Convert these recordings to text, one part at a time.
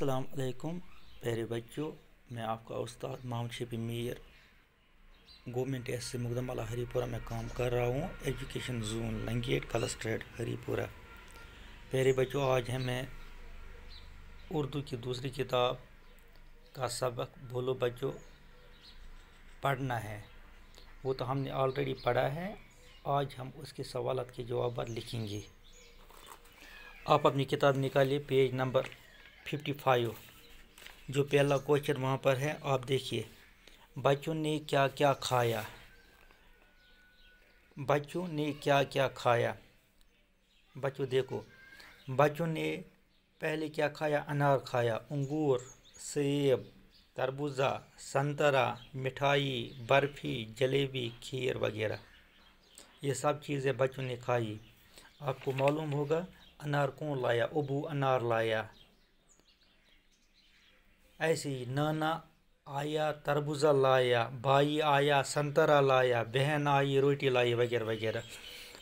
अस्सलाम वालेकुम प्यारे बच्चों, मैं आपका उस्ताद मोहम्मद शफी मीर गवर्नमेंट एस मुकदम हरीपुरा में काम कर रहा हूँ। एजुकेशन जोन लंगेट कलस्ट्रेट हरीपुरा। प्यारे बच्चों, आज हमें उर्दू की दूसरी किताब का सबक बोलो बच्चों पढ़ना है। वो तो हमने ऑलरेडी पढ़ा है। आज हम उसके सवालात के जवाब लिखेंगे। आप अपनी किताब निकालिए, पेज नंबर 55। जो पहला क्वेश्चन वहाँ पर है, आप देखिए। बच्चों ने क्या क्या खाया? बच्चों ने क्या क्या खाया? बच्चों देखो, बच्चों ने पहले क्या खाया? अनार खाया, अंगूर, सेब, तरबूजा, संतरा, मिठाई, बर्फ़ी, जलेबी, खीर वगैरह। ये सब चीज़ें बच्चों ने खाई। आपको मालूम होगा अनार कौन लाया? अबू अनार लाया। ऐसे ही नाना आया, तरबूजा लाया, भाई आया, संतरा लाया, बहन आई, रोटी लाई वगैरह वगैरह।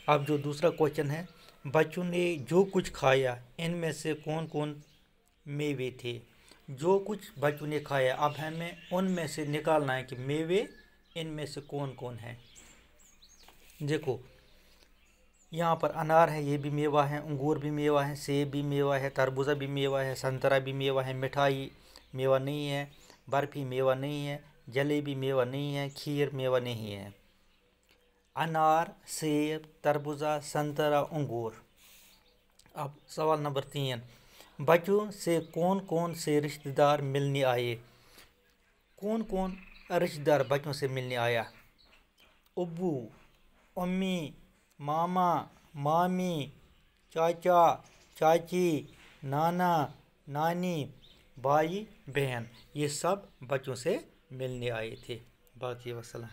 अब जो दूसरा क्वेश्चन है, बच्चों ने जो कुछ खाया इनमें से कौन कौन मेवे थे? जो कुछ बच्चों ने खाया, अब हमें उनमें से निकालना है कि मेवे इनमें से कौन कौन है। देखो, यहाँ पर अनार है, ये भी मेवा है, अंगूर भी मेवा है, सेब भी मेवा है, तरबूजा भी मेवा है, संतरा भी मेवा है, मिठाई मेवा नहीं है, बर्फ़ी मेवा नहीं है, जलेबी मेवा नहीं है, खीर मेवा नहीं है। अनार, सेब, तरबूजा, संतरा, अंगूर। अब सवाल नंबर 3, बच्चों से कौन कौन से रिश्तेदार मिलने आए? कौन कौन रिश्तेदार बच्चों से मिलने आया? अब्बू, अम्मी, मामा, मामी, चाचा, चाची, नाना, नानी, भाई, बहन। ये सब बच्चों से मिलने आए थे। बाकी वसल्लम।